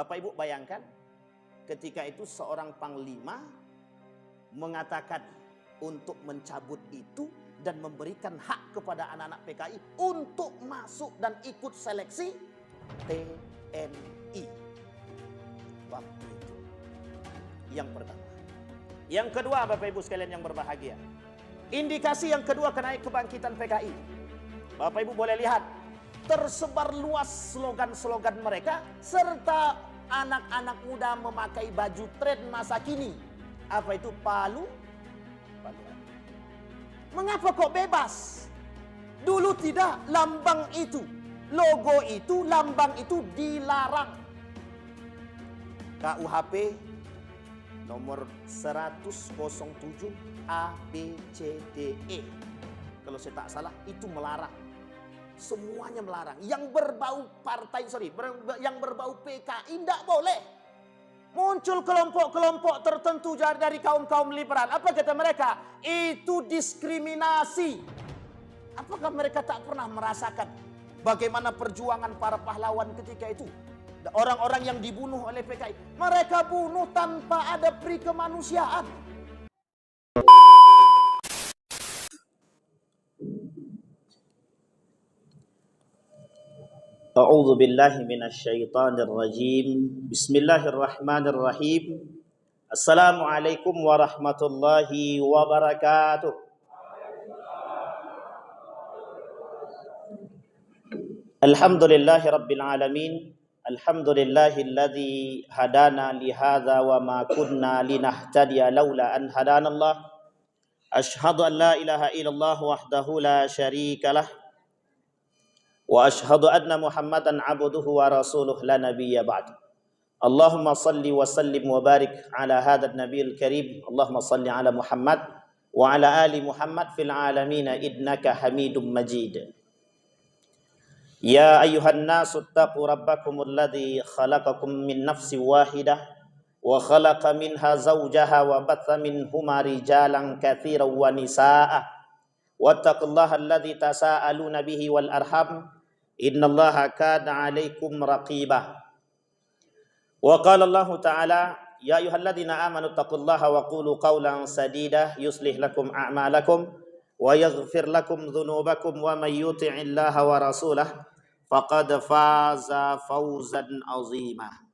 Bapak Ibu bayangkan ketika itu seorang panglima mengatakan untuk mencabut itu dan memberikan hak kepada anak-anak PKI untuk masuk dan ikut seleksi TNI. Waktu itu yang pertama. Yang kedua, Bapak Ibu sekalian yang berbahagia, indikasi yang kedua kebangkitan PKI. Bapak Ibu boleh lihat, tersebar luas slogan-slogan mereka serta anak-anak muda memakai baju tren masa kini. Apa itu? Palu. Mengapa kok bebas? Dulu tidak, lambang itu, logo itu, lambang itu dilarang. KUHP nomor 107 ABCDE. Kalau saya tak salah itu melarang. Semuanya melarang. Yang berbau yang berbau PKI tidak boleh. Muncul kelompok-kelompok tertentu dari kaum-kaum liberal. Apa kata mereka? Itu diskriminasi. Apakah mereka tak pernah merasakan bagaimana perjuangan para pahlawan ketika itu? Orang-orang yang dibunuh oleh PKI. Mereka bunuh tanpa ada peri kemanusiaan. A'udzu billahi minasyaitonir rajim. Bismillahirrahmanirrahim. Assalamualaikum warahmatullahi wabarakatuh. Alhamdulillahi rabbil alamin. Alhamdulillahilladzi hadana li hadza wa ma kunna linahtadiya laula an hadanallah. Asyhadu an la ilaha illallah wahdahu la syarikalah. Wa ashhadu anna Muhammadan abduhu wa rasuluh la nabiyya ba'd. Allahumma salli wa sallim wa barik ala hadzal nabiyil karim. Allahumma salli ala Muhammad wa ala ali Muhammad fil alamin innaka Hamidum Majid. Ya ayyuhan nasu taqu rabbakumul ladzi khalaqakum min nafsin wahidah wa khalaqa minha zawjaha wa batha minhuma rijalan katsiran wa nisaa'a. Wattaqullaha alladzi tasaaluna bihi wal arham. Innallaha kana 'alaikum raqiba. Wa qala Allah Ta'ala, ya ayyuhalladzina amanu taqullaha wa qulu qawlan sadida yuslih lakum a'malakum wa yaghfir lakum dhunubakum wa may yuti'illaha wa rasulahu faqad faza fawzan 'azima.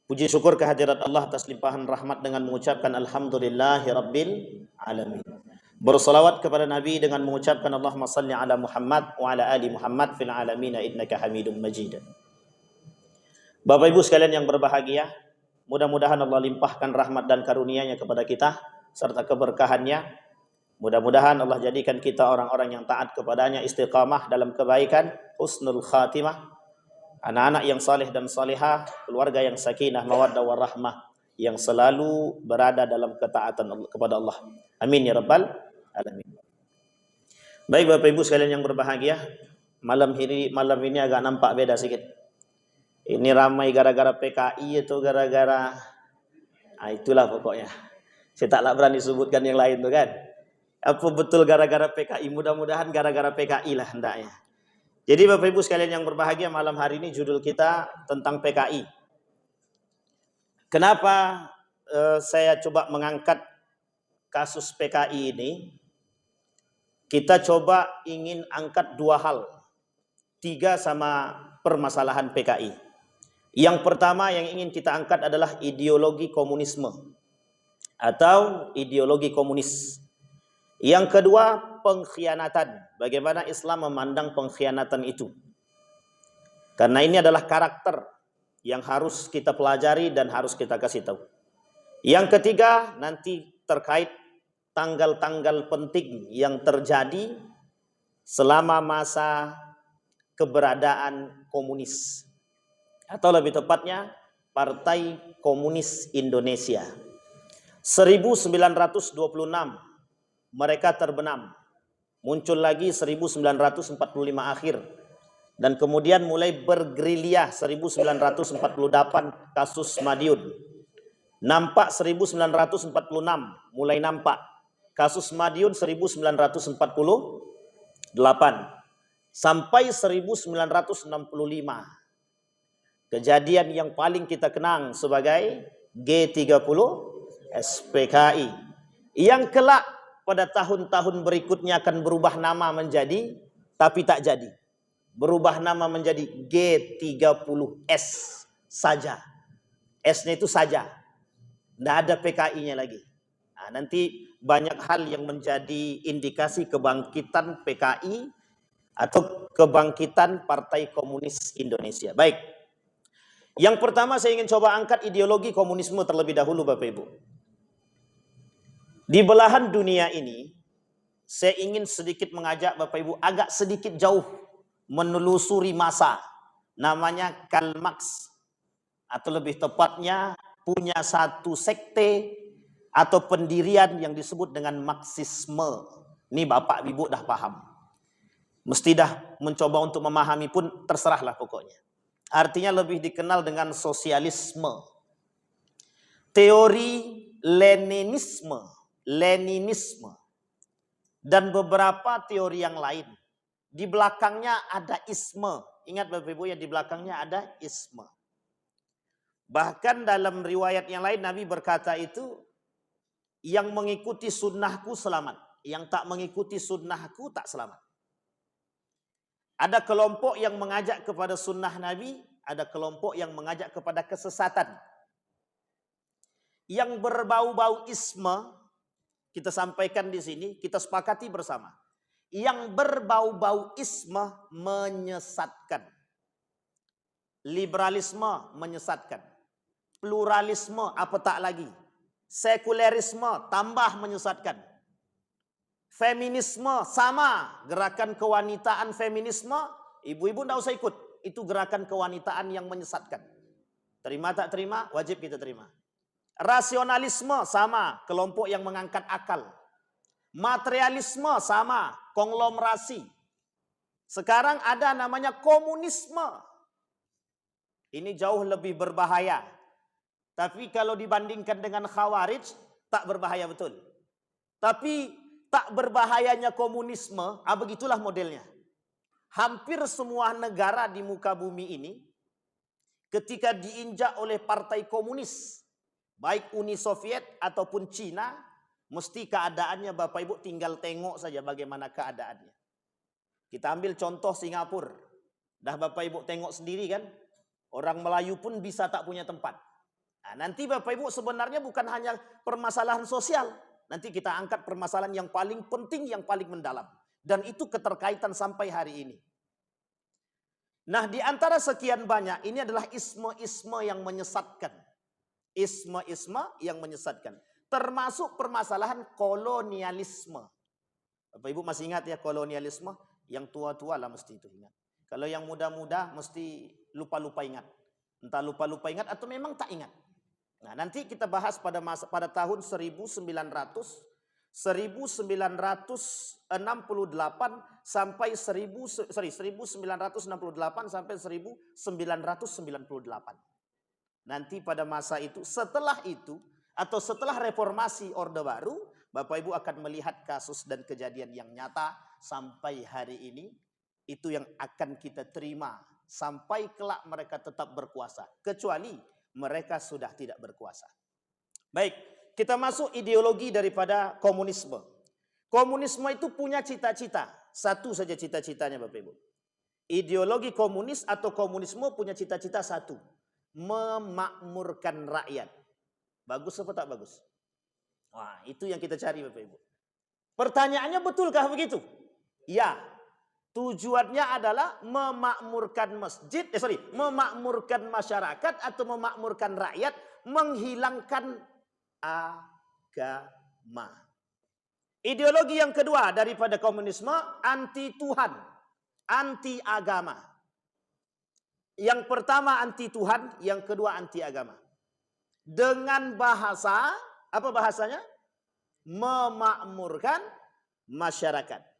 Puji syukur kehadirat Allah atas limpahan rahmat dengan mengucapkan alhamdulillahi rabbil alamin. Bersalawat kepada Nabi dengan mengucapkan Allahumma salli ala Muhammad wa ala ali Muhammad fil alamin innaka Hamidum Majid. Bapak Ibu sekalian yang berbahagia, mudah-mudahan Allah limpahkan rahmat dan karunia-Nya kepada kita serta keberkahannya. Mudah-mudahan Allah jadikan kita orang-orang yang taat kepadanya, istiqamah dalam kebaikan, husnul khatimah, anak-anak yang saleh dan salihah, keluarga yang sakinah, mawaddah warahmah, yang selalu berada dalam ketaatan kepada Allah. Amin ya rabbal alamin. Baik Bapak Ibu sekalian yang berbahagia, malam ini agak nampak beda sedikit. Ini ramai gara-gara PKI atau gara-gara itulah pokoknya. Saya taklah berani sebutkan yang lain tuh kan. Apa betul gara-gara PKI? Mudah-mudahan gara-gara PKI lah hendaknya. Jadi Bapak Ibu sekalian yang berbahagia, malam hari ini judul kita tentang PKI. Kenapa saya coba mengangkat kasus PKI ini? Kita coba ingin angkat dua hal, tiga sama permasalahan PKI. Yang pertama yang ingin kita angkat adalah ideologi komunisme atau ideologi komunis. Yang kedua pengkhianatan, bagaimana Islam memandang pengkhianatan itu. Karena ini adalah karakter yang harus kita pelajari dan harus kita kasih tahu. Yang ketiga nanti terkait tanggal-tanggal penting yang terjadi selama masa keberadaan komunis. Atau lebih tepatnya Partai Komunis Indonesia. 1926 mereka terbenam. Muncul lagi 1945 akhir. Dan kemudian mulai bergerilya 1948 kasus Madiun. Nampak 1946 mulai nampak. Kasus Madiun 1948 sampai 1965. Kejadian yang paling kita kenang sebagai G30 SPKI. Yang kelak pada tahun-tahun berikutnya akan berubah nama menjadi, tapi tak jadi. Berubah nama menjadi G30S saja. S-nya itu saja. Tidak ada PKI-nya lagi. Nah, nanti banyak hal yang menjadi indikasi kebangkitan PKI atau kebangkitan Partai Komunis Indonesia. Baik. Yang pertama saya ingin coba angkat ideologi komunisme terlebih dahulu Bapak Ibu. Di belahan dunia ini, saya ingin sedikit mengajak Bapak Ibu agak sedikit jauh menelusuri masa. Namanya Karl Marx. Atau lebih tepatnya punya satu sekte atau pendirian yang disebut dengan Marxisme. Ini Bapak Ibu dah paham. Mesti dah mencoba untuk memahami pun terserahlah pokoknya. Artinya lebih dikenal dengan sosialisme. Teori Leninisme, dan beberapa teori yang lain. Di belakangnya ada isme. Ingat Bapak Ibu ya, di belakangnya ada isme. Bahkan dalam riwayat yang lain Nabi berkata itu, yang mengikuti sunnahku selamat, yang tak mengikuti sunnahku tak selamat. Ada kelompok yang mengajak kepada sunnah Nabi, ada kelompok yang mengajak kepada kesesatan. Yang berbau-bau isme, kita sampaikan di sini, kita sepakati bersama. Yang berbau-bau isme menyesatkan. Liberalisme menyesatkan. Pluralisme apatah lagi. Sekulerisme tambah menyesatkan. Feminisme sama, gerakan kewanitaan feminisme, ibu-ibu tidak usah ikut. Itu gerakan kewanitaan yang menyesatkan. Terima tak terima, wajib kita terima. Rasionalisme sama, kelompok yang mengangkat akal. Materialisme sama, konglomerasi. Sekarang ada namanya komunisme. Ini jauh lebih berbahaya. Tapi kalau dibandingkan dengan Khawarij, tak berbahaya betul. Tapi tak berbahayanya komunisme, begitulah modelnya. Hampir semua negara di muka bumi ini, ketika diinjak oleh partai komunis, baik Uni Soviet ataupun Cina, mesti keadaannya Bapak Ibu tinggal tengok saja bagaimana keadaannya. Kita ambil contoh Singapura. Dah Bapak Ibu tengok sendiri kan, orang Melayu pun bisa tak punya tempat. Nah, nanti Bapak Ibu sebenarnya bukan hanya permasalahan sosial. Nanti kita angkat permasalahan yang paling penting, yang paling mendalam. Dan itu keterkaitan sampai hari ini. Nah, di antara sekian banyak, ini adalah isme-isme yang menyesatkan. Isme-isme yang menyesatkan. Termasuk permasalahan kolonialisme. Bapak Ibu masih ingat ya kolonialisme? Yang tua-tua lah mesti itu ingat. Kalau yang muda-muda mesti lupa-lupa ingat. Entah lupa-lupa ingat atau memang tak ingat. Nah, nanti kita bahas pada tahun 1968 sampai 1968 sampai 1998. Nanti pada masa itu, setelah itu atau setelah reformasi Orde Baru, Bapak Ibu akan melihat kasus dan kejadian yang nyata sampai hari ini. Itu yang akan kita terima sampai kelak mereka tetap berkuasa. Kecuali mereka sudah tidak berkuasa. Baik, kita masuk ideologi daripada komunisme. Komunisme itu punya cita-cita. Satu saja cita-citanya Bapak Ibu. Ideologi komunis atau komunisme punya cita-cita satu. Memakmurkan rakyat. Bagus apa tak bagus? Wah, itu yang kita cari Bapak Ibu. Pertanyaannya betulkah begitu? Ya. Tujuannya adalah memakmurkan memakmurkan masyarakat atau memakmurkan rakyat, menghilangkan agama. Ideologi yang kedua daripada komunisme, anti Tuhan, anti agama. Yang pertama anti Tuhan, yang kedua anti agama. Dengan bahasa, apa bahasanya? Memakmurkan masyarakat.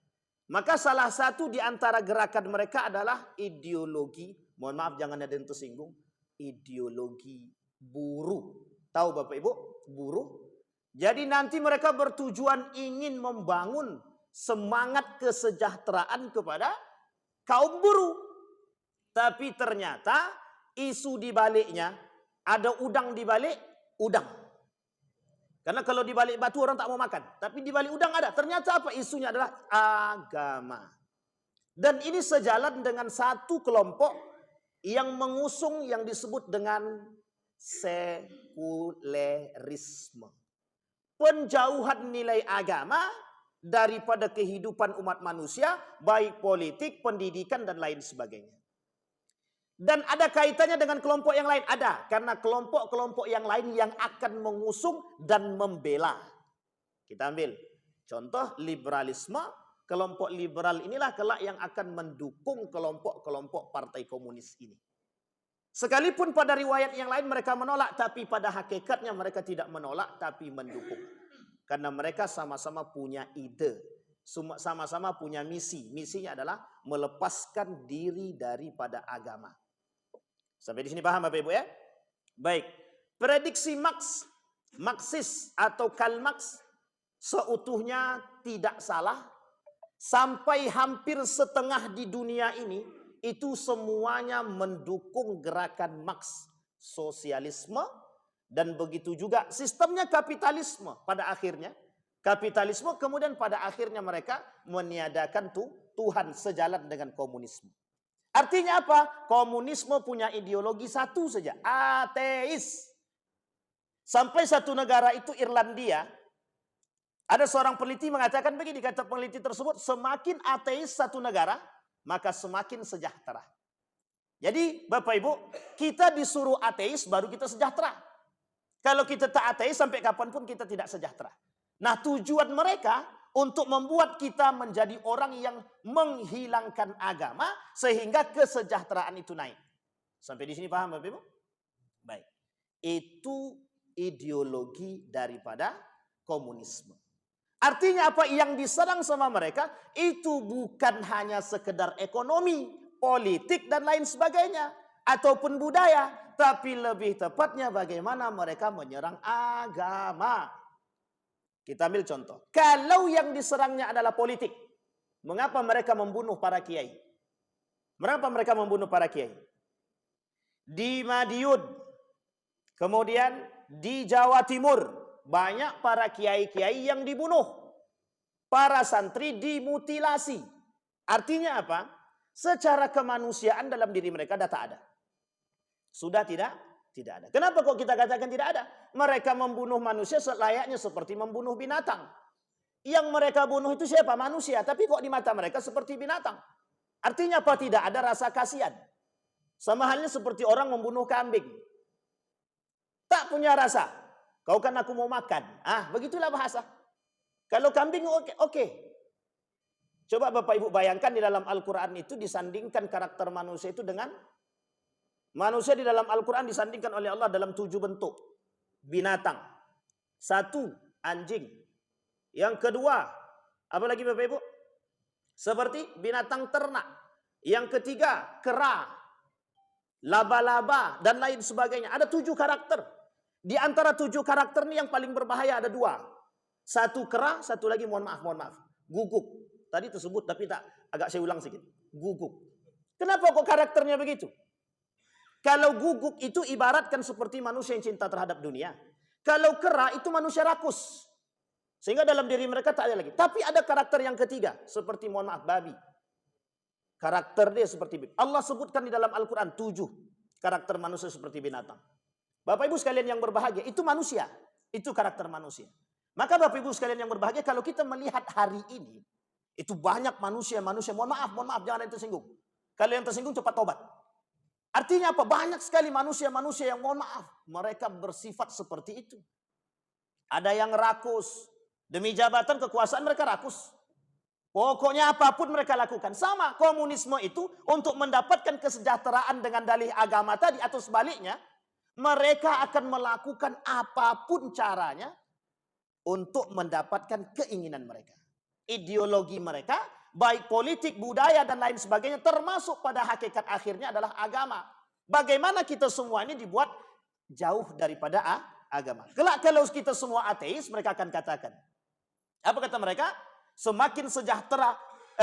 Maka salah satu di antara gerakan mereka adalah ideologi, mohon maaf jangan ada yang tersinggung, ideologi buruh. Tahu Bapak Ibu, buruh? Jadi nanti mereka bertujuan ingin membangun semangat kesejahteraan kepada kaum buruh. Tapi ternyata isu di baliknya, ada udang di balik udang. Karena kalau di balik batu orang tak mau makan, tapi di balik udang ada. Ternyata apa? Isunya adalah agama. Dan ini sejalan dengan satu kelompok yang mengusung yang disebut dengan sekulerisme. Penjauhan nilai agama daripada kehidupan umat manusia, baik politik, pendidikan, dan lain sebagainya. Dan ada kaitannya dengan kelompok yang lain? Ada, karena kelompok-kelompok yang lain yang akan mengusung dan membela. Kita ambil contoh liberalisme. Kelompok liberal inilah kelak yang akan mendukung kelompok-kelompok partai komunis ini. Sekalipun pada riwayat yang lain mereka menolak, tapi pada hakikatnya mereka tidak menolak, tapi mendukung. Karena mereka sama-sama punya ide, sama-sama punya misi. Misinya adalah melepaskan diri daripada agama. Sampai di sini paham Bapak Ibu ya? Baik. Prediksi Marxis atau Karl Marx seutuhnya tidak salah. Sampai hampir setengah di dunia ini itu semuanya mendukung gerakan Marx, sosialisme, dan begitu juga sistemnya kapitalisme pada akhirnya. Kapitalisme kemudian pada akhirnya mereka meniadakan Tuhan sejalan dengan komunisme. Artinya apa? Komunisme punya ideologi satu saja, ateis. Sampai satu negara itu Irlandia, ada seorang peneliti mengatakan begini, kata peneliti tersebut, semakin ateis satu negara, maka semakin sejahtera. Jadi Bapak Ibu, kita disuruh ateis baru kita sejahtera. Kalau kita tak ateis sampai kapanpun kita tidak sejahtera. Nah tujuan mereka untuk membuat kita menjadi orang yang menghilangkan agama sehingga kesejahteraan itu naik. Sampai di sini paham Bapak Ibu? Baik. Itu ideologi daripada komunisme. Artinya apa? Yang diserang sama mereka itu bukan hanya sekedar ekonomi, politik dan lain sebagainya ataupun budaya, tapi lebih tepatnya bagaimana mereka menyerang agama. Kita ambil contoh. Kalau yang diserangnya adalah politik, mengapa mereka membunuh para kiai? Mengapa mereka membunuh para kiai? Di Madiun, kemudian di Jawa Timur, banyak para kiai-kiai yang dibunuh. Para santri dimutilasi. Artinya apa? Secara kemanusiaan dalam diri mereka tak ada. Sudah tidak ada. Kenapa kok kita katakan tidak ada? Mereka membunuh manusia selayaknya seperti membunuh binatang. Yang mereka bunuh itu siapa? Manusia. Tapi kok di mata mereka seperti binatang. Artinya apa? Tidak ada rasa kasihan. Sama halnya seperti orang membunuh kambing. Tak punya rasa. Kau kan aku mau makan. Begitulah bahasa. Kalau kambing oke. Coba Bapak Ibu bayangkan di dalam Al-Quran itu disandingkan karakter manusia itu dengan manusia di dalam Al-Quran disandingkan oleh Allah dalam 7 bentuk binatang. 1, anjing. Yang kedua, apa lagi Bapak Ibu? Seperti binatang ternak. Yang ketiga, kera, laba-laba, dan lain sebagainya. Ada 7 karakter. Di antara 7 karakter ini yang paling berbahaya ada 2. 1 kera, 1 lagi mohon maaf, guguk. Tadi tersebut tapi agak saya ulang sedikit. Guguk. Kenapa kok karakternya begitu? Kalau guguk itu ibaratkan seperti manusia yang cinta terhadap dunia. Kalau kera itu manusia rakus. Sehingga dalam diri mereka tak ada lagi. Tapi ada karakter yang ketiga. Seperti mohon maaf, babi. Karakter dia seperti babi. Allah sebutkan di dalam Al-Quran 7 karakter manusia seperti binatang. Bapak Ibu sekalian yang berbahagia, itu manusia. Itu karakter manusia. Maka Bapak Ibu sekalian yang berbahagia, kalau kita melihat hari ini, itu banyak manusia, mohon maaf, jangan yang tersinggung. Kalau yang tersinggung cepat tobat. Artinya apa? Banyak sekali manusia yang mohon maaf, mereka bersifat seperti itu. Ada yang rakus, demi jabatan kekuasaan mereka rakus. Pokoknya apapun mereka lakukan. Sama, komunisme itu untuk mendapatkan kesejahteraan dengan dalih agama tadi atau sebaliknya, mereka akan melakukan apapun caranya untuk mendapatkan keinginan mereka. Ideologi mereka, baik politik, budaya, dan lain sebagainya, termasuk pada hakikat akhirnya adalah agama. Bagaimana kita semua ini dibuat jauh daripada agama. Kelak kalau kita semua ateis, mereka akan katakan. Apa kata mereka? Semakin sejahtera,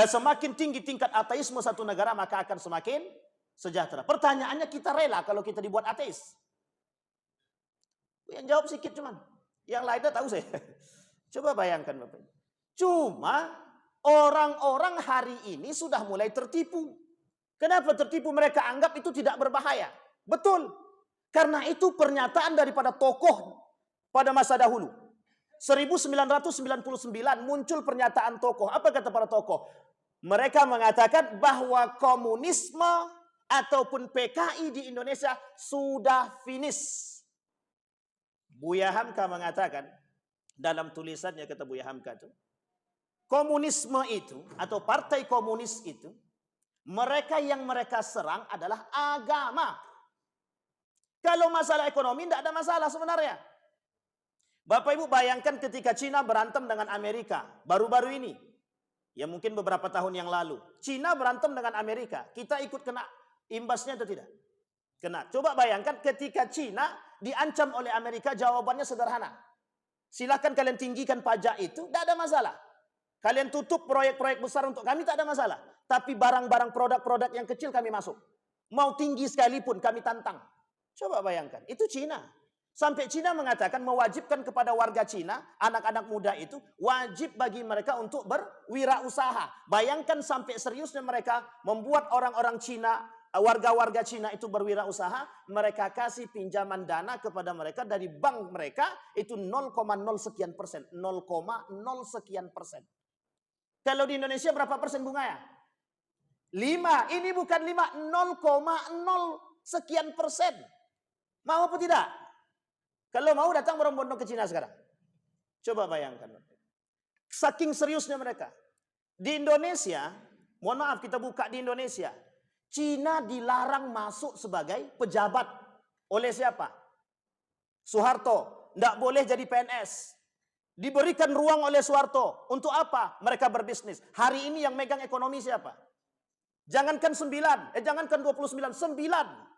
semakin tinggi tingkat ateisme satu negara, maka akan semakin sejahtera. Pertanyaannya, kita rela kalau kita dibuat ateis? Yang jawab sedikit cuman. Yang lainnya tahu saya. Coba bayangkan Bapak. Cuma orang-orang hari ini sudah mulai tertipu. Kenapa tertipu? Mereka anggap itu tidak berbahaya. Betul. Karena itu pernyataan daripada tokoh pada masa dahulu. 1999 muncul pernyataan tokoh. Apa kata para tokoh? Mereka mengatakan bahwa komunisme ataupun PKI di Indonesia sudah finish. Buya Hamka mengatakan dalam tulisannya, kata Buya Hamka itu, komunisme itu atau partai komunis itu, mereka yang mereka serang adalah agama. Kalau masalah ekonomi tidak ada masalah sebenarnya. Bapak Ibu bayangkan ketika Cina berantem dengan Amerika baru-baru ini. Ya mungkin beberapa tahun yang lalu. Cina berantem dengan Amerika. Kita ikut kena imbasnya atau tidak? Kena. Coba bayangkan ketika Cina diancam oleh Amerika, jawabannya sederhana. Silakan kalian tinggikan pajak itu, tidak ada masalah. Kalian tutup proyek-proyek besar untuk kami, tak ada masalah. Tapi barang-barang produk-produk yang kecil kami masuk. Mau tinggi sekalipun kami tantang. Coba bayangkan, itu Cina. Sampai Cina mengatakan mewajibkan kepada warga Cina, anak-anak muda itu, wajib bagi mereka untuk berwirausaha. Bayangkan sampai seriusnya mereka membuat orang-orang Cina, warga-warga Cina itu berwirausaha, mereka kasih pinjaman dana kepada mereka dari bank mereka, itu 0,0 sekian persen. 0,0 sekian persen. Kalau di Indonesia berapa persen bunganya? 5. Ini bukan 5, 0,0 sekian persen. Mau apa tidak? Kalau mau datang berbondong ke Cina sekarang. Coba bayangkan. Saking seriusnya mereka. Di Indonesia, mohon maaf kita buka di Indonesia. Cina dilarang masuk sebagai pejabat. Oleh siapa? Soeharto. Tidak boleh jadi PNS. Diberikan ruang oleh Soeharto. Untuk apa? Mereka berbisnis. Hari ini yang megang ekonomi siapa? Jangankan 9. Jangankan 29. 9.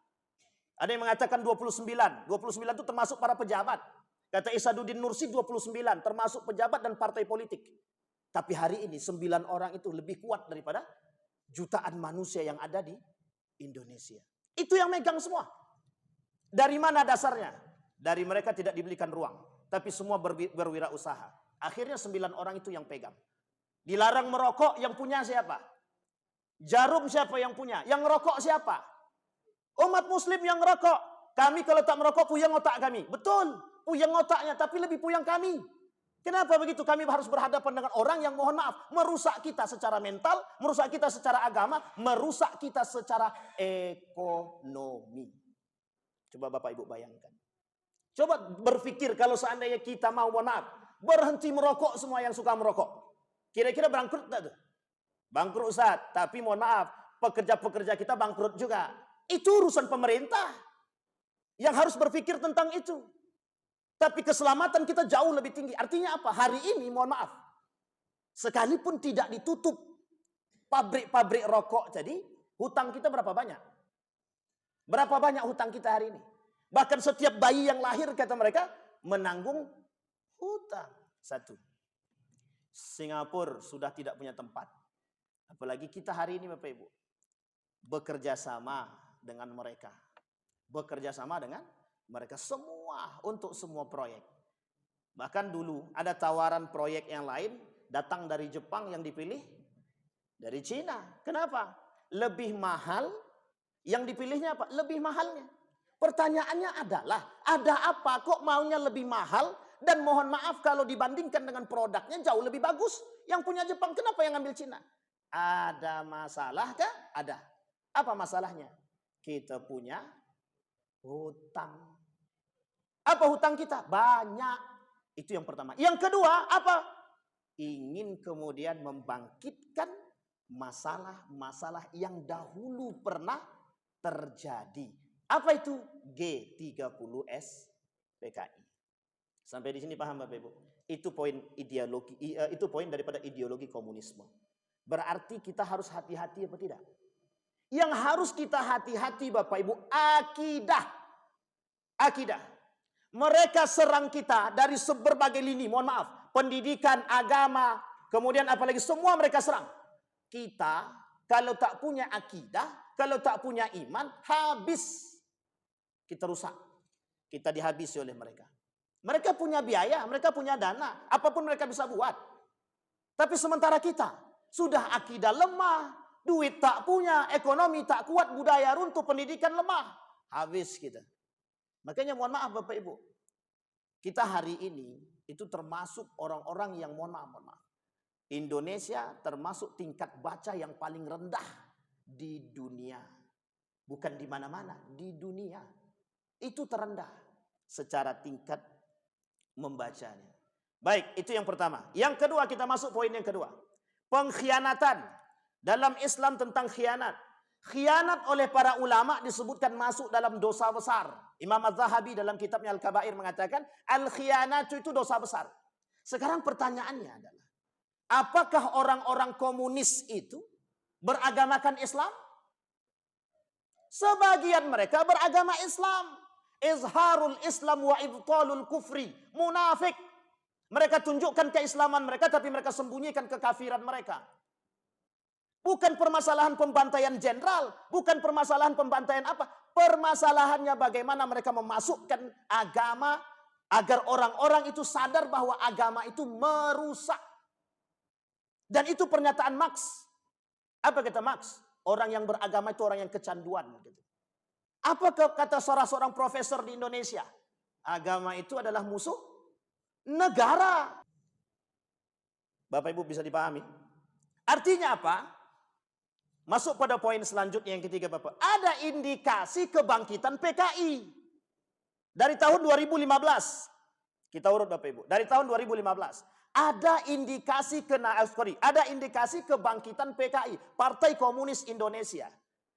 Ada yang mengatakan 29. 29 itu termasuk para pejabat. Kata Isaduddin Nursi 29. Termasuk pejabat dan partai politik. Tapi hari ini 9 orang itu lebih kuat daripada jutaan manusia yang ada di Indonesia. Itu yang megang semua. Dari mana dasarnya? Dari mereka tidak diberikan ruang. Tapi semua berwirausaha. Akhirnya 9 orang itu yang pegang. Dilarang merokok, yang punya siapa? Jarum siapa yang punya? Yang ngerokok siapa? Umat muslim yang ngerokok. Kami kalau tak merokok puyeng otak kami. Betul, puyeng otaknya, tapi lebih puyeng kami. Kenapa begitu? Kami harus berhadapan dengan orang yang mohon maaf merusak kita secara mental, merusak kita secara agama, merusak kita secara ekonomi. Coba Bapak Ibu bayangkan. Coba berpikir kalau seandainya kita mau mohon maaf berhenti merokok, semua yang suka merokok. Kira-kira bangkrut tak tuh? Bangkrut Ustaz, tapi mohon maaf pekerja-pekerja kita bangkrut juga. Itu urusan pemerintah yang harus berpikir tentang itu. Tapi keselamatan kita jauh lebih tinggi. Artinya apa? Hari ini mohon maaf, sekalipun tidak ditutup pabrik-pabrik rokok tadi, hutang kita berapa banyak? Berapa banyak hutang kita hari ini? Bahkan setiap bayi yang lahir kata mereka menanggung hutang. 1. Singapura sudah tidak punya tempat. Apalagi kita hari ini Bapak Ibu bekerja sama dengan mereka. Bekerja sama dengan mereka semua untuk semua proyek. Bahkan dulu ada tawaran proyek yang lain datang dari Jepang yang dipilih dari Cina. Kenapa? Lebih mahal. Yang dipilihnya apa? Lebih mahalnya. Pertanyaannya adalah, ada apa kok maunya lebih mahal? Dan mohon maaf kalau dibandingkan dengan produknya jauh lebih bagus. Yang punya Jepang, kenapa yang ambil Cina? Ada masalah kah? Ada. Apa masalahnya? Kita punya hutang. Apa hutang kita? Banyak. Itu yang pertama. Yang kedua, apa? Ingin kemudian membangkitkan masalah-masalah yang dahulu pernah terjadi. Apa itu? G30S PKI. Sampai di sini paham Bapak Ibu? Itu poin ideologi, itu poin daripada ideologi komunisme. Berarti kita harus hati-hati apa tidak? Yang harus kita hati-hati Bapak Ibu, akidah. Akidah. Mereka serang kita dari berbagai lini, mohon maaf. Pendidikan, agama, kemudian apalagi semua mereka serang. Kita kalau tak punya akidah, Kalau tak punya iman, habis. Kita rusak. Kita dihabisi oleh mereka. Mereka punya biaya, mereka punya dana. Apapun mereka bisa buat. Tapi sementara kita, sudah akidah lemah, duit tak punya, ekonomi tak kuat, budaya runtuh, pendidikan lemah. Habis kita. Makanya mohon maaf Bapak Ibu. Kita hari ini, itu termasuk orang-orang yang mohon maaf. Indonesia termasuk tingkat baca yang paling rendah di dunia. Bukan di mana-mana, di dunia. Itu terendah secara tingkat membacanya. Baik, itu yang pertama. Yang kedua, kita masuk poin yang kedua. Pengkhianatan. Dalam Islam tentang khianat. Khianat oleh para ulama disebutkan masuk dalam dosa besar. Imam Az-Zahabi dalam kitabnya Al-Kabair mengatakan, al-khianatu itu dosa besar. Sekarang pertanyaannya adalah, apakah orang-orang komunis itu beragamakan Islam? Sebagian mereka beragama Islam. Izharul Islam wa ibtalul kufri. Munafik. Mereka tunjukkan keislaman mereka, tapi mereka sembunyikan kekafiran mereka. Bukan permasalahan pembantaian jenderal, bukan permasalahan pembantaian apa. Permasalahannya bagaimana mereka memasukkan agama agar orang-orang itu sadar bahwa agama itu merusak. Dan itu pernyataan Marx. Apa kata Marx? Orang yang beragama itu orang yang kecanduan. Apa kata seorang profesor di Indonesia? Agama itu adalah musuh negara. Bapak Ibu bisa dipahami? Artinya apa? Masuk pada poin selanjutnya yang ketiga Bapak. Ada indikasi kebangkitan PKI. Dari tahun 2015. Kita urut Bapak Ibu. Dari tahun 2015. Ada indikasi kebangkitan PKI. Partai Komunis Indonesia.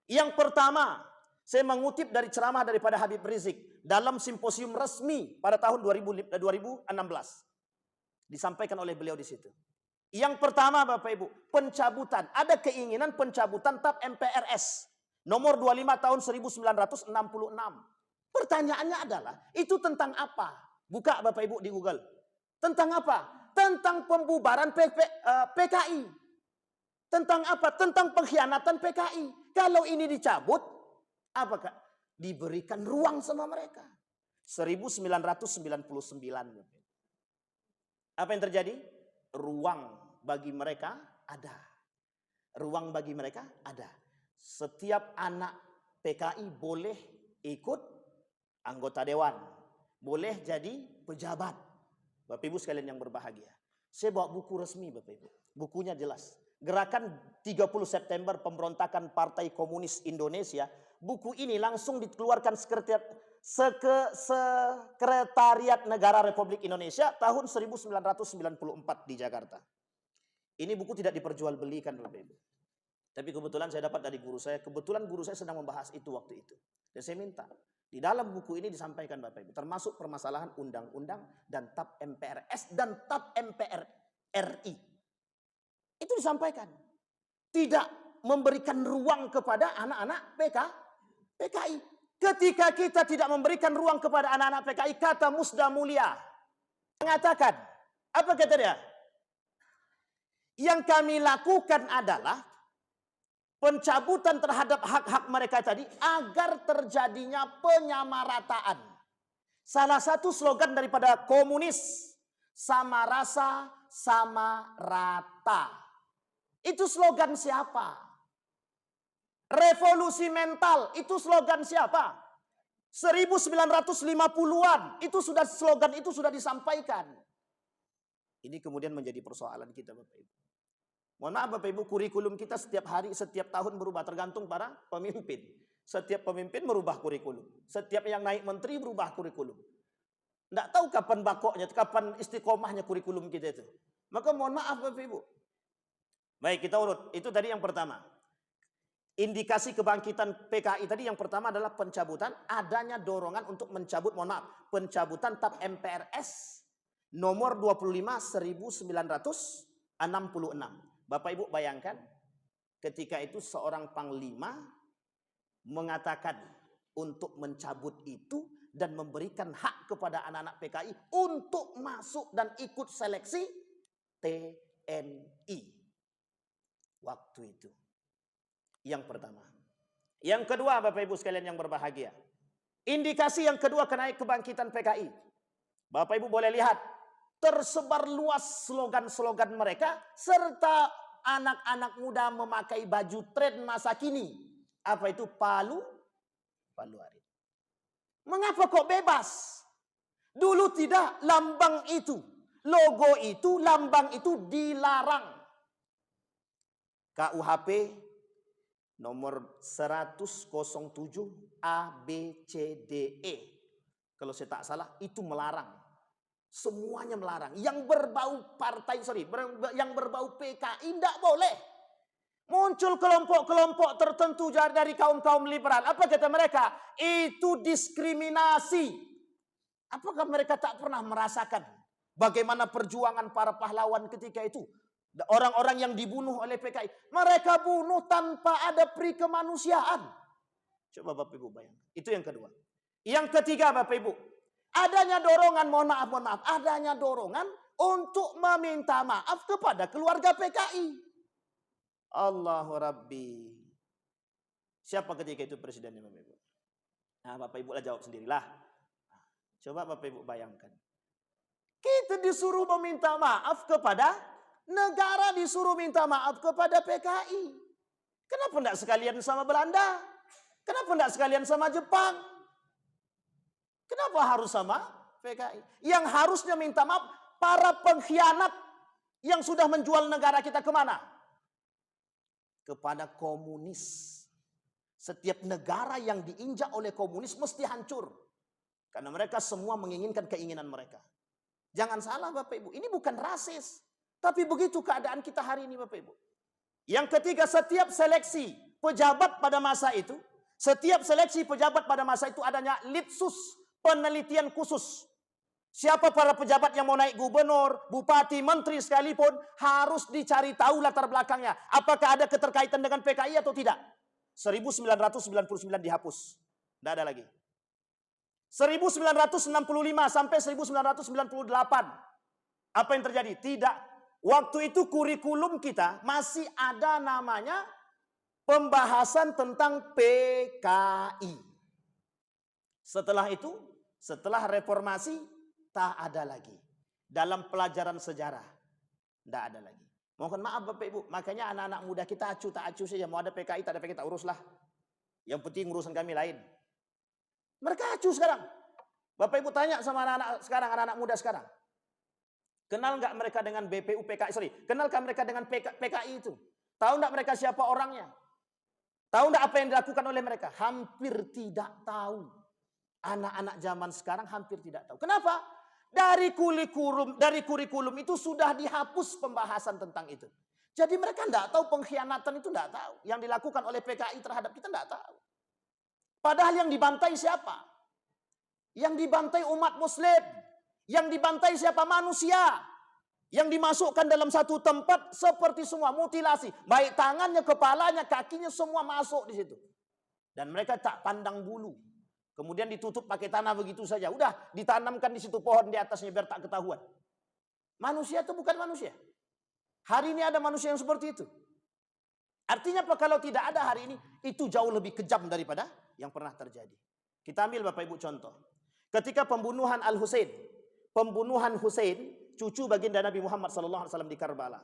Yang pertama, saya mengutip dari ceramah daripada Habib Rizik. Dalam simposium resmi pada tahun 2016. Disampaikan oleh beliau di situ. Yang pertama Bapak Ibu, pencabutan. Ada keinginan pencabutan TAP MPRS. Nomor 25 tahun 1966. Pertanyaannya adalah, itu tentang apa? Buka Bapak Ibu di Google. Tentang apa? Tentang pembubaran PKI. Tentang apa? Tentang pengkhianatan PKI. Kalau ini dicabut, apakah? Diberikan ruang sama mereka. 1999. Apa yang terjadi? Ruang bagi mereka ada. Ruang bagi mereka ada. Setiap anak PKI boleh ikut anggota dewan. Boleh jadi pejabat. Bapak Ibu sekalian yang berbahagia. Saya bawa buku resmi Bapak Ibu. Bukunya jelas. Gerakan 30 September Pemberontakan Partai Komunis Indonesia. Buku ini langsung dikeluarkan Sekretariat Negara Republik Indonesia tahun 1994 di Jakarta. Ini buku tidak diperjualbelikan Bapak Ibu. Tapi kebetulan saya dapat dari guru saya. Kebetulan guru saya sedang membahas itu waktu itu. Dan saya minta. Di dalam buku ini disampaikan Bapak Ibu. Termasuk permasalahan undang-undang dan TAP MPRS dan TAP MPR RI. Itu disampaikan. Tidak memberikan ruang kepada anak-anak PKI. Ketika kita tidak memberikan ruang kepada anak-anak PKI, kata Musda Mulia mengatakan, apa kata dia? Yang kami lakukan adalah pencabutan terhadap hak-hak mereka tadi agar terjadinya penyamarataan. Salah satu slogan daripada komunis, sama rasa, sama rata. Itu slogan siapa? Revolusi mental, itu slogan siapa? 1950-an, itu sudah slogan itu sudah disampaikan. Ini kemudian menjadi persoalan kita Bapak Ibu. Mohon maaf Bapak Ibu, kurikulum kita setiap hari, setiap tahun berubah tergantung para pemimpin. Setiap pemimpin merubah kurikulum. Setiap yang naik menteri berubah kurikulum. Tidak tahu kapan bakoknya, kapan istiqomahnya kurikulum kita itu. Maka mohon maaf Bapak Ibu. Baik, kita urut. Itu tadi yang pertama. Indikasi kebangkitan PKI tadi yang pertama adalah pencabutan, adanya dorongan untuk mencabut, mohon maaf, pencabutan TAP MPRS nomor 25 1966. Bapak Ibu bayangkan ketika itu seorang panglima mengatakan untuk mencabut itu dan memberikan hak kepada anak-anak PKI untuk masuk dan ikut seleksi TNI waktu itu. Yang pertama. Yang kedua, Bapak Ibu sekalian yang berbahagia. Indikasi yang kedua kenaik kebangkitan PKI. Bapak Ibu boleh lihat, tersebar luas slogan-slogan mereka, serta anak-anak muda memakai baju tren masa kini. Apa itu? Palu arit. Mengapa kok bebas? Dulu tidak, lambang itu, logo itu, lambang itu dilarang. KUHP nomor 10007 ABCDE. Kalau saya tak salah, itu melarang. Semuanya melarang. Yang berbau yang berbau PKI tidak boleh. Muncul kelompok-kelompok tertentu dari kaum-kaum liberal. Apa kata mereka? Itu diskriminasi. Apakah mereka tak pernah merasakan bagaimana perjuangan para pahlawan ketika itu? Orang-orang yang dibunuh oleh PKI. Mereka bunuh tanpa ada pri kemanusiaan. Coba Bapak Ibu bayangkan. Itu yang kedua. Yang ketiga Bapak Ibu. Adanya dorongan, mohon maaf. Adanya dorongan untuk meminta maaf kepada keluarga PKI. Allahu Rabbi. Siapa ketika itu presidennya Bapak Ibu? Nah Bapak Ibu lah jawab sendirilah. Coba Bapak Ibu bayangkan. Kita disuruh meminta maaf kepada negara, disuruh minta maaf kepada PKI. Kenapa tidak sekalian sama Belanda? Kenapa tidak sekalian sama Jepang? Kenapa harus sama PKI? Yang harusnya minta maaf para pengkhianat yang sudah menjual negara kita kemana? Kepada komunis. Setiap negara yang diinjak oleh komunis mesti hancur. Karena mereka semua menginginkan keinginan mereka. Jangan salah Bapak Ibu, ini bukan rasis. Tapi begitu keadaan kita hari ini Bapak Ibu. Yang ketiga, setiap seleksi pejabat pada masa itu, adanya litsus, penelitian khusus. Siapa para pejabat yang mau naik gubernur, bupati, menteri sekalipun, harus dicari tahu latar belakangnya. Apakah ada keterkaitan dengan PKI atau tidak. 1999 dihapus. Tidak ada lagi. 1965 sampai 1998. Apa yang terjadi? Tidak. Waktu itu kurikulum kita masih ada namanya pembahasan tentang PKI. Setelah itu, setelah reformasi, tak ada lagi. Dalam pelajaran sejarah, tidak ada lagi. Mohon maaf Bapak Ibu, makanya anak-anak muda kita acuh tak acuh saja. Mau ada PKI, tak ada PKI, tak uruslah. Yang penting urusan kami lain. Mereka acuh sekarang. Bapak Ibu tanya sama anak-anak sekarang, anak-anak muda sekarang. Kenal nggak mereka dengan BPU PKI? Kenalkah mereka dengan PKI itu? Tahu nggak mereka siapa orangnya? Tahu nggak apa yang dilakukan oleh mereka? Hampir tidak tahu. Anak-anak zaman sekarang hampir tidak tahu. Kenapa? Dari kurikulum itu sudah dihapus pembahasan tentang itu. Jadi mereka tidak tahu pengkhianatan itu, tidak tahu. Yang dilakukan oleh PKI terhadap kita tidak tahu. Padahal yang dibantai siapa? Yang dibantai umat muslim. Yang dibantai siapa? Manusia. Yang dimasukkan dalam satu tempat seperti semua mutilasi. Baik tangannya, kepalanya, kakinya semua masuk di situ. Dan mereka tak pandang bulu. Kemudian ditutup pakai tanah begitu saja. Udah ditanamkan di situ pohon di atasnya biar tak ketahuan. Manusia itu bukan manusia. Hari ini ada manusia yang seperti itu. Artinya apa? Kalau tidak ada hari ini, itu jauh lebih kejam daripada yang pernah terjadi. Kita ambil Bapak Ibu contoh. Ketika pembunuhan Al-Husain, cucu baginda Nabi Muhammad SAW di Karbala.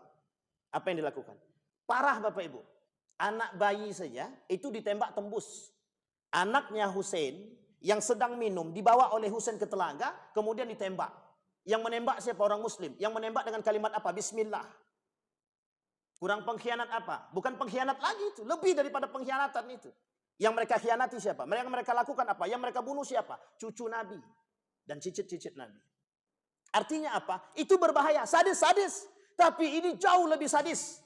Apa yang dilakukan? Parah Bapak Ibu. Anak bayi saja itu ditembak tembus. Anaknya Husain yang sedang minum dibawa oleh Husain ke telaga, kemudian ditembak. Yang menembak siapa? Orang Muslim. Yang menembak dengan kalimat apa? Bismillah. Kurang pengkhianat apa? Bukan pengkhianat lagi itu, lebih daripada pengkhianatan itu. Yang mereka khianati siapa? Mereka lakukan apa? Yang mereka bunuh siapa? Cucu Nabi dan cicit-cicit Nabi. Artinya apa? Itu berbahaya, sadis. Tapi ini jauh lebih sadis.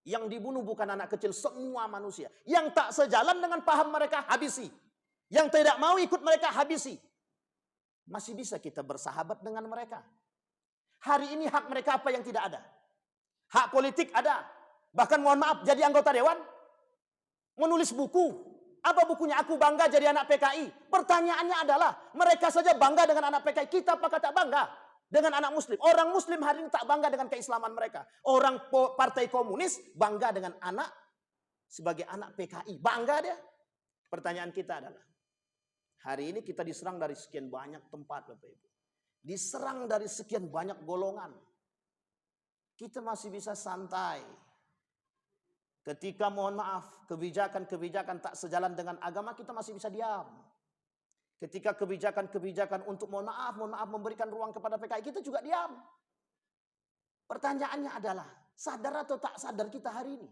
Yang dibunuh bukan anak kecil, semua manusia. Yang tak sejalan dengan paham mereka, habisi. Yang tidak mau ikut mereka, habisi. Masih bisa kita bersahabat dengan mereka. Hari ini hak mereka apa yang tidak ada? Hak politik ada. Bahkan mohon maaf, jadi anggota dewan. Menulis buku. Apa bukunya? Aku bangga jadi anak PKI. Pertanyaannya adalah, mereka saja bangga dengan anak PKI. Kita apakah tak bangga dengan anak muslim? Orang muslim hari ini tak bangga dengan keislaman mereka. Orang partai komunis bangga dengan anak sebagai anak PKI. Bangga dia. Pertanyaan kita adalah, hari ini kita diserang dari sekian banyak tempat, Bapak Ibu. Diserang dari sekian banyak golongan. Kita masih bisa santai. Ketika mohon maaf, kebijakan-kebijakan tak sejalan dengan agama, kita masih bisa diam. Ketika kebijakan-kebijakan untuk mohon maaf memberikan ruang kepada PKI, kita juga diam. Pertanyaannya adalah, sadar atau tak sadar kita hari ini?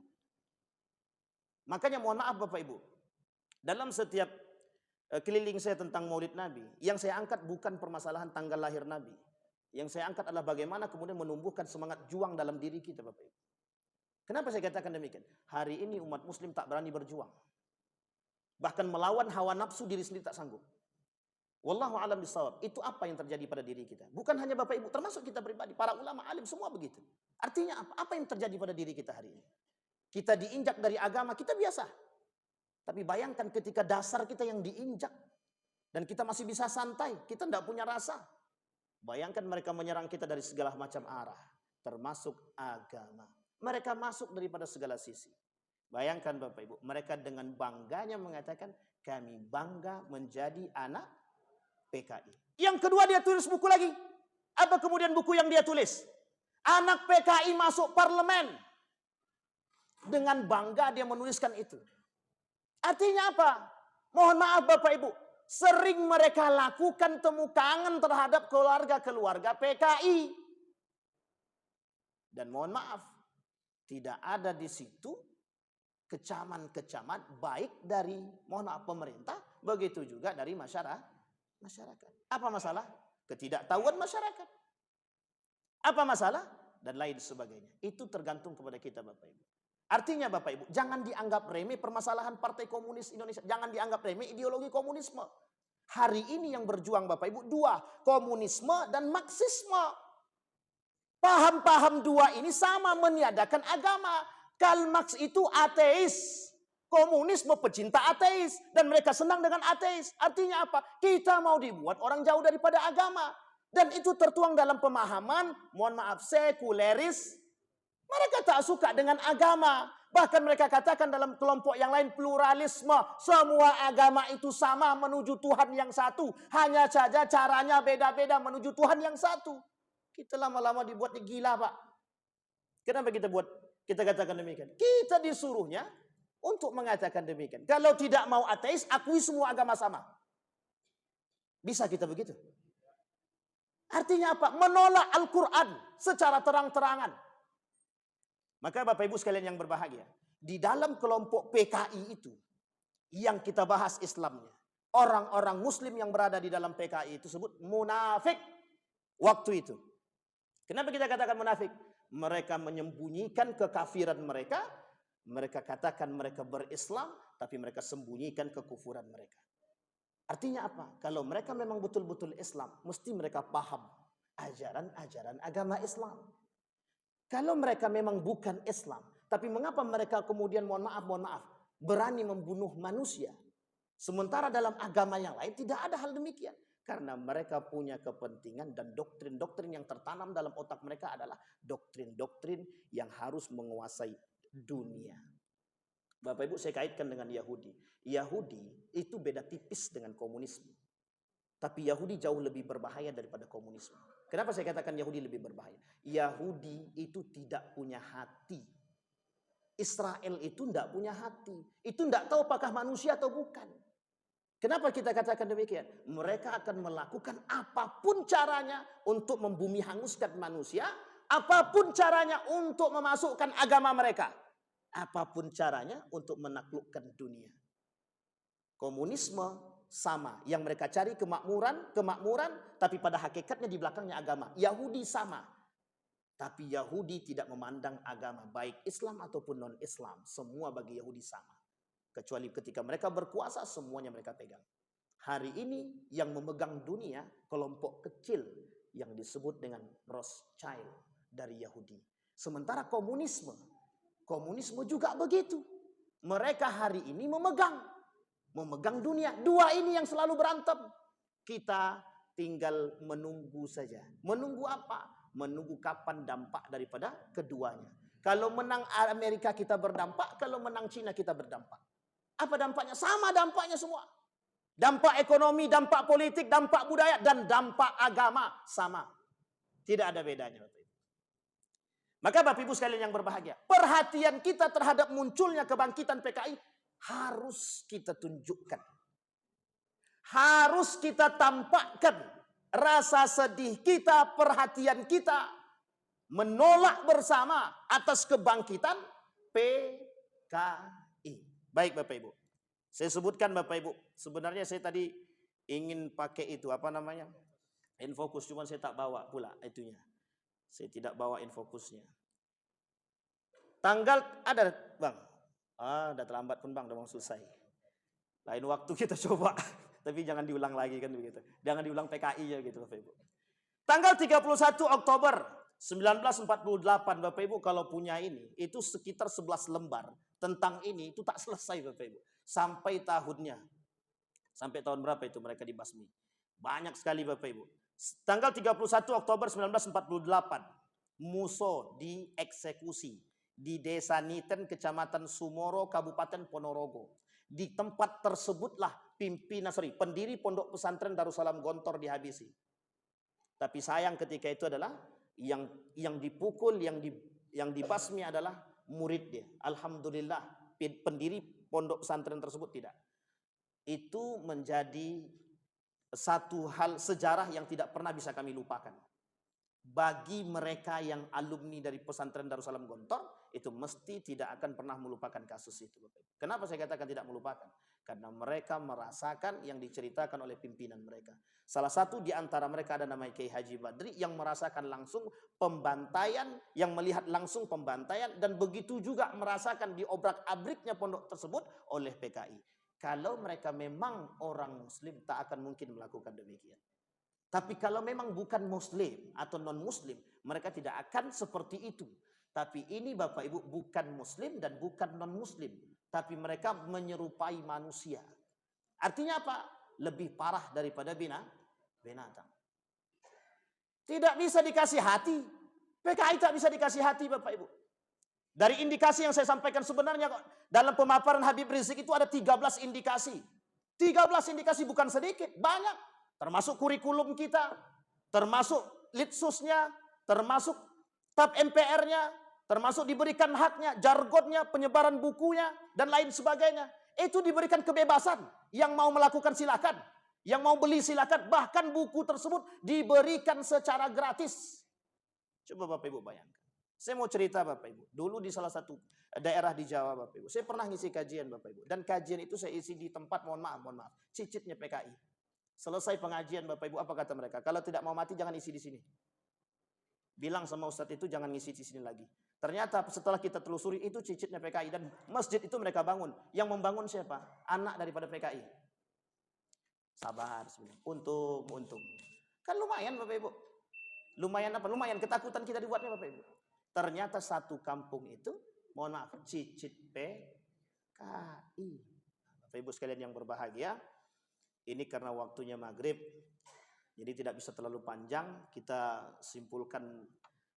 Makanya mohon maaf Bapak Ibu, dalam setiap keliling saya tentang Maulid Nabi, yang saya angkat bukan permasalahan tanggal lahir Nabi. Yang saya angkat adalah bagaimana kemudian menumbuhkan semangat juang dalam diri kita Bapak Ibu. Kenapa saya katakan demikian? Hari ini umat muslim tak berani berjuang. Bahkan melawan hawa nafsu diri sendiri tak sanggup. Wallahu alam bisawab. Itu apa yang terjadi pada diri kita. Bukan hanya Bapak Ibu, termasuk kita pribadi. Para ulama, alim, semua begitu. Artinya apa? Apa yang terjadi pada diri kita hari ini? Kita diinjak dari agama, kita biasa. Tapi bayangkan ketika dasar kita yang diinjak. Dan kita masih bisa santai. Kita tidak punya rasa. Bayangkan mereka menyerang kita dari segala macam arah. Termasuk agama. Mereka masuk daripada segala sisi. Bayangkan Bapak Ibu. Mereka dengan bangganya mengatakan, kami bangga menjadi anak PKI. Yang kedua dia tulis buku lagi. Apa kemudian buku yang dia tulis? Anak PKI masuk parlemen. Dengan bangga dia menuliskan itu. Artinya apa? Mohon maaf Bapak Ibu. Sering mereka lakukan temu kangen terhadap keluarga-keluarga PKI. Dan mohon maaf. Tidak ada di situ kecaman-kecaman baik dari mohon maaf pemerintah. Begitu juga dari masyarakat. Apa masalah? Ketidaktahuan masyarakat. Apa masalah? Dan lain sebagainya. Itu tergantung kepada kita Bapak Ibu. Artinya Bapak Ibu, jangan dianggap remeh permasalahan Partai Komunis Indonesia. Jangan dianggap remeh ideologi komunisme. Hari ini yang berjuang Bapak Ibu, dua. Komunisme dan Marxisme. Paham-paham dua ini sama meniadakan agama. Karl Marx itu ateis. Komunisme pecinta ateis. Dan mereka senang dengan ateis. Artinya apa? Kita mau dibuat orang jauh daripada agama. Dan itu tertuang dalam pemahaman, mohon maaf, sekuleris. Mereka tak suka dengan agama. Bahkan mereka katakan dalam kelompok yang lain pluralisme. Semua agama itu sama menuju Tuhan yang satu. Hanya saja caranya beda-beda menuju Tuhan yang satu. Kita lama-lama dibuatnya gila Pak. Kenapa kita katakan demikian? Kita disuruhnya untuk mengatakan demikian. Kalau tidak mau ateis, akui semua agama sama. Bisa kita begitu? Artinya apa? Menolak Al-Quran secara terang-terangan. Maka Bapak Ibu sekalian yang berbahagia. Di dalam kelompok PKI itu, yang kita bahas Islamnya. Orang-orang muslim yang berada di dalam PKI itu disebut munafik. Waktu itu. Kenapa kita katakan munafik? Mereka menyembunyikan kekafiran mereka. Mereka katakan mereka berislam, tapi mereka sembunyikan kekufuran mereka. Artinya apa? Kalau mereka memang betul-betul Islam, mesti mereka paham ajaran-ajaran agama Islam. Kalau mereka memang bukan Islam, tapi mengapa mereka kemudian mohon maaf, berani membunuh manusia? Sementara dalam agama yang lain tidak ada hal demikian. Karena mereka punya kepentingan dan doktrin-doktrin yang tertanam dalam otak mereka adalah doktrin-doktrin yang harus menguasai dunia. Bapak Ibu saya kaitkan dengan Yahudi. Yahudi itu beda tipis dengan komunisme. Tapi Yahudi jauh lebih berbahaya daripada komunisme. Kenapa saya katakan Yahudi lebih berbahaya? Yahudi itu tidak punya hati. Israel itu tidak punya hati. Itu tidak tahu apakah manusia atau bukan. Kenapa kita katakan demikian? Mereka akan melakukan apapun caranya untuk membumi hanguskan manusia. Apapun caranya untuk memasukkan agama mereka. Apapun caranya untuk menaklukkan dunia. Komunisme sama. Yang mereka cari kemakmuran. Tapi pada hakikatnya di belakangnya agama. Yahudi sama. Tapi Yahudi tidak memandang agama. Baik Islam ataupun non-Islam. Semua bagi Yahudi sama. Kecuali ketika mereka berkuasa, semuanya mereka pegang. Hari ini yang memegang dunia, kelompok kecil yang disebut dengan Rothschild dari Yahudi. Sementara komunisme juga begitu. Mereka hari ini memegang dunia. Dua ini yang selalu berantem. Kita tinggal menunggu saja. Menunggu apa? Menunggu kapan dampak daripada keduanya. Kalau menang Amerika kita berdampak, kalau menang Cina kita berdampak. Apa dampaknya? Sama dampaknya semua. Dampak ekonomi, dampak politik, dampak budaya, dan dampak agama sama. Tidak ada bedanya, Bapak Ibu. Maka Bapak Ibu sekalian yang berbahagia, perhatian kita terhadap munculnya kebangkitan PKI harus kita tunjukkan. Harus kita tampakkan rasa sedih kita, perhatian kita, menolak bersama atas kebangkitan PKI. Baik Bapak Ibu, saya sebutkan Bapak Ibu, sebenarnya saya tadi ingin pakai itu, apa namanya, Infokus, cuma saya tak bawa pula itunya. Saya tidak bawa infokusnya. Tanggal ada Bang. Udah terlambat pun Bang, udah mau selesai. Lain waktu kita coba, tapi jangan diulang lagi kan begitu. Jangan diulang PKI ya gitu Bapak Ibu. Tanggal 31 Oktober 1948 Bapak Ibu, kalau punya ini, itu sekitar 11 lembar tentang ini, itu tak selesai Bapak Ibu. Sampai tahunnya. Sampai tahun berapa itu mereka dibasmi. Banyak sekali Bapak Ibu. Tanggal 31 Oktober 1948, Muso dieksekusi di Desa Niten, Kecamatan Sumoro, Kabupaten Ponorogo. Di tempat tersebutlah pimpinan pendiri Pondok Pesantren Darussalam Gontor dihabisi. Tapi sayang ketika itu adalah yang dipukul, yang dibasmi adalah murid dia. Alhamdulillah pendiri Pondok Pesantren tersebut tidak. Itu menjadi satu hal sejarah yang tidak pernah bisa kami lupakan. Bagi mereka yang alumni dari pesantren Darussalam Gontor, itu mesti tidak akan pernah melupakan kasus itu. Kenapa saya katakan tidak melupakan? Karena mereka merasakan yang diceritakan oleh pimpinan mereka. Salah satu di antara mereka ada namanya Kiai Haji Badri yang merasakan langsung pembantaian, yang melihat langsung pembantaian, dan begitu juga merasakan diobrak-abriknya pondok tersebut oleh PKI. Kalau mereka memang orang muslim, tak akan mungkin melakukan demikian. Tapi kalau memang bukan muslim atau non-muslim, mereka tidak akan seperti itu. Tapi ini Bapak Ibu bukan muslim dan bukan non-muslim. Tapi mereka menyerupai manusia. Artinya apa? Lebih parah daripada binatang. Tidak bisa dikasih hati. PKI tak bisa dikasih hati Bapak Ibu. Dari indikasi yang saya sampaikan sebenarnya dalam pemaparan Habib Rizik itu ada 13 indikasi. 13 indikasi bukan sedikit, banyak. Termasuk kurikulum kita, termasuk litsusnya, termasuk tab MPR-nya, termasuk diberikan haknya, jargonnya, penyebaran bukunya, dan lain sebagainya. Itu diberikan kebebasan. Yang mau melakukan silakan. Yang mau beli silakan. Bahkan buku tersebut diberikan secara gratis. Coba Bapak Ibu bayangkan. Saya mau cerita Bapak Ibu. Dulu di salah satu daerah di Jawa Bapak Ibu. Saya pernah ngisi kajian Bapak Ibu. Dan kajian itu saya isi di tempat, mohon maaf. Cicitnya PKI. Selesai pengajian Bapak Ibu, apa kata mereka? Kalau tidak mau mati jangan isi di sini. Bilang sama Ustadz itu jangan ngisi di sini lagi. Ternyata setelah kita telusuri itu cicitnya PKI. Dan masjid itu mereka bangun. Yang membangun siapa? Anak daripada PKI. Sabar sebenarnya. Untung. Kan lumayan Bapak Ibu. Lumayan apa? Lumayan ketakutan kita dibuatnya Bapak Ibu. Ternyata satu kampung itu, mohon maaf, cicit PKI. Bapak Ibu sekalian yang berbahagia, ini karena waktunya maghrib, jadi tidak bisa terlalu panjang. Kita simpulkan,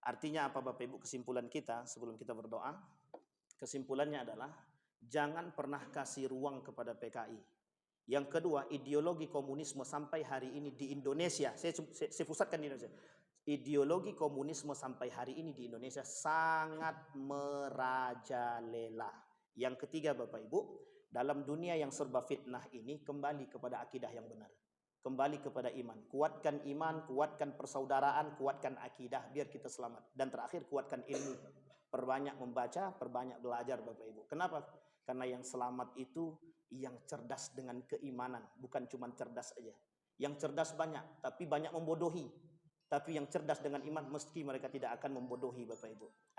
artinya apa Bapak Ibu kesimpulan kita sebelum kita berdoa? Kesimpulannya adalah, jangan pernah kasih ruang kepada PKI. Yang kedua, ideologi komunisme sampai hari ini di Indonesia, saya pusatkan di Indonesia. Ideologi komunisme sampai hari ini di Indonesia sangat merajalela. Yang ketiga Bapak Ibu, dalam dunia yang serba fitnah ini, kembali kepada akidah yang benar. Kembali kepada iman. Kuatkan iman, kuatkan persaudaraan, kuatkan akidah, biar kita selamat. Dan terakhir, kuatkan ilmu. Perbanyak membaca, perbanyak belajar Bapak Ibu. Kenapa? Karena yang selamat itu yang cerdas dengan keimanan. Bukan cuma cerdas aja. Yang cerdas banyak, tapi banyak membodohi. Tapi yang cerdas dengan iman, meski mereka tidak akan membodohi Bapak Ibu.